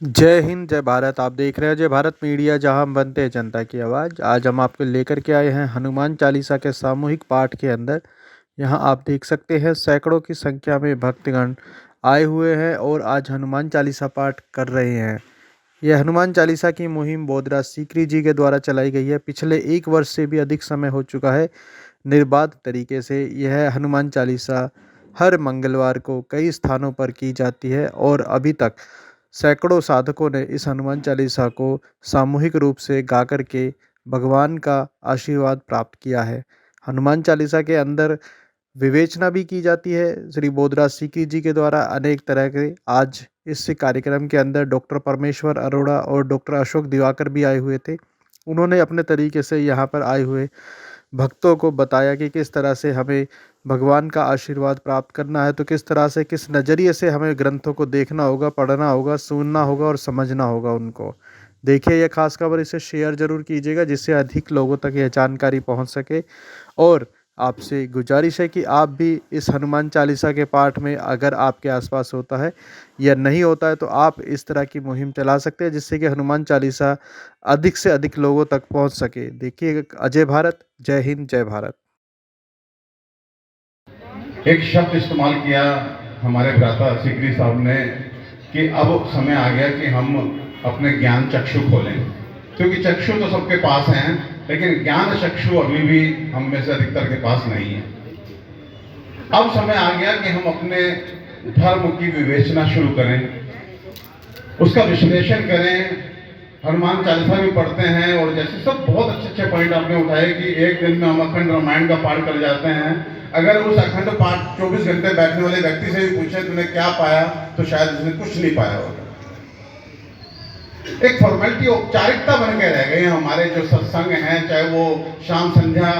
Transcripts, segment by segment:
जय हिंद, जय भारत। आप देख रहे हैं जय भारत मीडिया, जहां हम बनते हैं जनता की आवाज़। आज हम आपको लेकर के आए हैं हनुमान चालीसा के सामूहिक पाठ के अंदर। यहां आप देख सकते हैं सैकड़ों की संख्या में भक्तगण आए हुए हैं और आज हनुमान चालीसा पाठ कर रहे हैं। यह हनुमान चालीसा की मुहिम बोधराज सीकरी जी के द्वारा चलाई गई है। पिछले 1 वर्ष से भी अधिक समय हो चुका है। निर्बाध तरीके से यह हनुमान चालीसा हर मंगलवार को कई स्थानों पर की जाती है और अभी तक सैकड़ों साधकों ने इस हनुमान चालीसा को सामूहिक रूप से गा कर के भगवान का आशीर्वाद प्राप्त किया है। हनुमान चालीसा के अंदर विवेचना भी की जाती है श्री बोधराज सीकरी जी के द्वारा अनेक तरह के। आज इस कार्यक्रम के अंदर डॉक्टर परमेश्वर अरोड़ा और डॉक्टर अशोक दिवाकर भी आए हुए थे। उन्होंने अपने तरीके से यहाँ पर आए हुए भक्तों को बताया कि किस तरह से हमें भगवान का आशीर्वाद प्राप्त करना है, तो किस तरह से, किस नज़रिए से हमें ग्रंथों को देखना होगा, पढ़ना होगा, सुनना होगा और समझना होगा उनको। देखिए यह खास खबर, इसे शेयर ज़रूर कीजिएगा जिससे अधिक लोगों तक यह जानकारी पहुंच सके। और आपसे गुजारिश है कि आप भी इस हनुमान चालीसा के पाठ में, अगर आपके आसपास होता है या नहीं होता है, तो आप इस तरह की मुहिम चला सकते हैं जिससे कि हनुमान चालीसा अधिक से अधिक लोगों तक पहुंच सके। देखिए अजय भारत, जय हिंद, जय भारत। एक शब्द इस्तेमाल किया हमारे भ्राता सीकरी साहब ने कि अब समय आ गया कि हम अपने ज्ञान चक्षु खोलें, क्योंकि चक्षु तो सबके पास हैं लेकिन ज्ञान चक्षु अभी भी हम में से अधिकतर के पास नहीं है। अब समय आ गया कि हम अपने धर्म की विवेचना शुरू करें, उसका विश्लेषण करें। हनुमान चालीसा भी पढ़ते हैं और जैसे सब बहुत अच्छे अच्छे पॉइंट आपने उठाए कि एक दिन में हम अखंड रामायण का पाठ कर जाते हैं। अगर उस अखंड पाठ 24 घंटे बैठने वाले व्यक्ति से भी पूछे तूने क्या पाया, तो शायद उसने कुछ नहीं पाया होगा। एक फॉर्मेलिटी, औपचारिकता बन के रह गए हमारे जो सत्संग हैं, चाहे वो शाम संध्या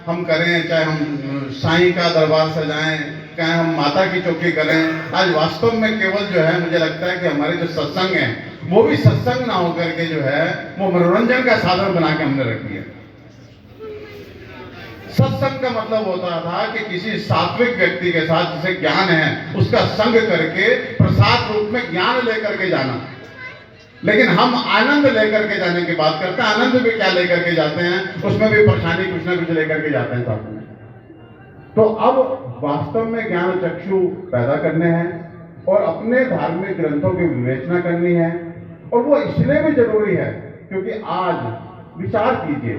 हम करें, चाहे हम साईं का दरबार सजाएं, चाहे हम माता की चौकी करें। आज वास्तव में केवल जो है, मुझे लगता है कि हमारे जो सत्संग हैं वो भी सत्संग ना होकर के जो है वो मनोरंजन का साधन बना के हमने रख दिया। सत्संग का मतलब होता था कि किसी सात्विक व्यक्ति के साथ जिसे ज्ञान है उसका संग करके प्रसाद रूप में ज्ञान लेकर के जाना। लेकिन हम आनंद लेकर के जाने की बात करते हैं। आनंद भी क्या लेकर के जाते हैं, उसमें भी परेशानी कुछ ना कुछ लेकर के जाते हैं साथ में। तो अब वास्तव में ज्ञान चक्षु पैदा करने हैं और अपने धार्मिक ग्रंथों की विवेचना करनी है। और वो इसलिए भी जरूरी है क्योंकि आज विचार कीजिए,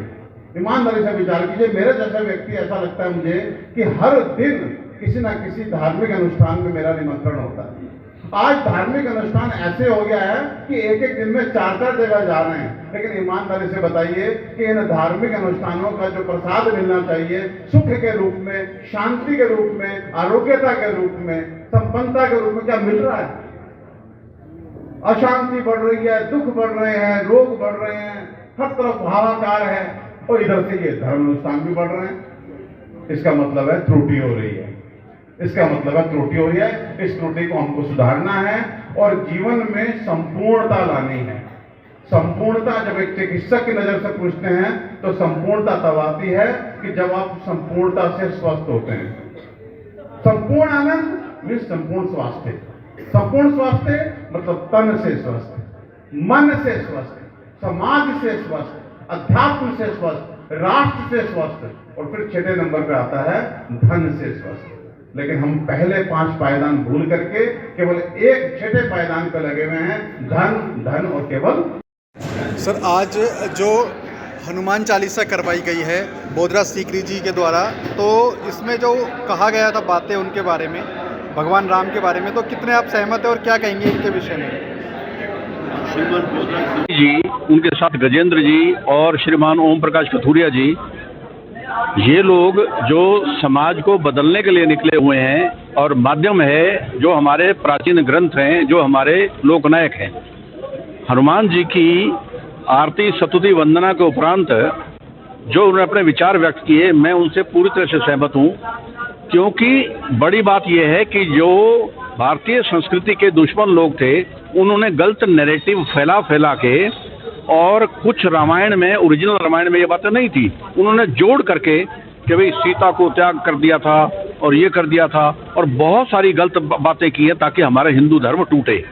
ईमानदारी से विचार कीजिए, मेरे जैसा व्यक्ति ऐसा लगता है मुझे कि हर दिन किसी ना किसी धार्मिक अनुष्ठान में मेरा निमंत्रण होता है। आज धार्मिक अनुष्ठान ऐसे हो गया है कि एक एक दिन में 4-4 जगह जा रहे हैं। लेकिन ईमानदारी से बताइए कि इन धार्मिक अनुष्ठानों का जो प्रसाद मिलना चाहिए सुख के रूप में, शांति के रूप में, आरोग्यता के रूप में, संपन्नता के रूप में, क्या मिल रहा है? अशांति बढ़ रही है, दुख बढ़ रहे हैं, रोग बढ़ रहे हैं, हर तरफ हाहाकार है और इधर से ये धर्म अनुष्ठान भी बढ़ रहे हैं। इसका मतलब है त्रुटि हो रही है। इसका मतलब है त्रुटि हो रही है। इस त्रुटि को हमको सुधारना है और जीवन में संपूर्णता लानी है। संपूर्णता, जब एक चिकित्सक की नजर से पूछते हैं तो संपूर्णता तब आती है कि जब आप संपूर्णता से स्वस्थ होते हैं। संपूर्ण आनंद मीन्स संपूर्ण स्वास्थ्य। संपूर्ण स्वास्थ्य मतलब तन से स्वस्थ, मन से स्वस्थ, समाज से स्वस्थ, अध्यात्म से स्वस्थ, राष्ट्र से स्वस्थ और फिर 6 नंबर पे आता है धन से स्वस्थ। लेकिन हम पहले 5 पायदान भूल करके केवल एक 6ठे पायदान पे लगे हुए हैं, धन धन और केवल। सर, आज जो हनुमान चालीसा करवाई गई है बोधराज सीकरी जी के द्वारा, तो इसमें जो कहा गया था बातें उनके बारे में, भगवान राम के बारे में, तो कितने आप सहमत हैं और क्या कहेंगे इनके विषय में? श्रीमान बोधराज जी, उनके साथ गजेंद्र जी और श्रीमान ओम प्रकाश कथुरिया जी, ये लोग जो समाज को बदलने के लिए निकले हुए हैं और माध्यम है जो हमारे प्राचीन ग्रंथ हैं, जो हमारे लोकनायक हैं। हनुमान जी की आरती स्तुति वंदना के उपरांत जो उन्होंने अपने विचार व्यक्त किए, मैं उनसे पूरी तरह से सहमत हूँ। क्योंकि बड़ी बात यह है कि जो भारतीय संस्कृति के दुश्मन लोग थे, उन्होंने गलत नैरेटिव फैला के, और कुछ रामायण में, ओरिजिनल रामायण में ये बातें नहीं थी, उन्होंने जोड़ करके कि भाई सीता को त्याग कर दिया था और ये कर दिया था, और बहुत सारी गलत बातें की हैं ताकि हमारा हिंदू धर्म टूटे।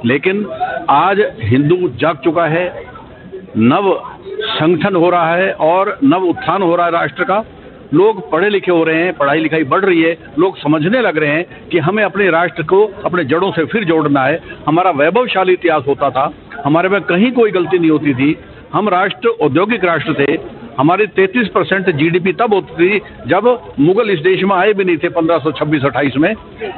लेकिन आज हिंदू जाग चुका है, नव संगठन हो रहा है और नव उत्थान हो रहा है राष्ट्र का। लोग पढ़े लिखे हो रहे हैं, पढ़ाई लिखाई बढ़ रही है, लोग समझने लग रहे हैं कि हमें अपने राष्ट्र को अपने जड़ों से फिर जोड़ना है। हमारा वैभवशाली इतिहास होता था, हमारे में कहीं कोई गलती नहीं होती थी। हम राष्ट्र औद्योगिक राष्ट्र थे। हमारी 33% जीडीपी तब होती थी जब मुगल इस देश में आए भी नहीं थे 1526-28 में।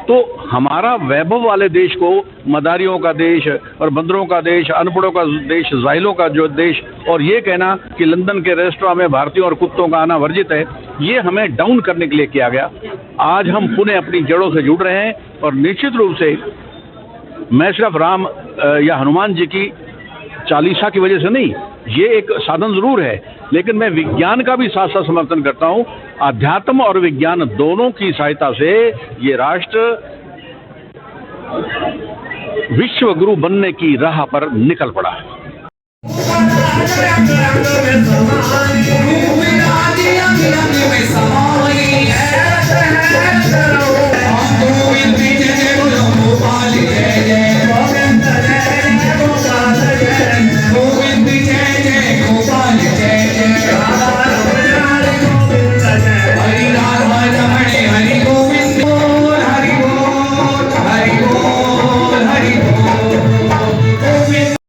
तो हमारा वैभव वाले देश को मदारियों का देश और बंदरों का देश, अनपढ़ों का देश, जाहिलों का जो देश, और ये कहना कि लंदन के रेस्टोरेंट में भारतीयों और कुत्तों का आना वर्जित है, ये हमें डाउन करने के लिए किया गया। आज हम पुनः अपनी जड़ों से जुड़ रहे हैं और निश्चित रूप से मैं सिर्फ राम या हनुमान जी की चालीसा की वजह से नहीं, ये एक साधन जरूर है, लेकिन मैं विज्ञान का भी साथ साथ समर्थन करता हूं। अध्यात्म और विज्ञान दोनों की सहायता से ये राष्ट्र विश्व गुरु बनने की राह पर निकल पड़ा है।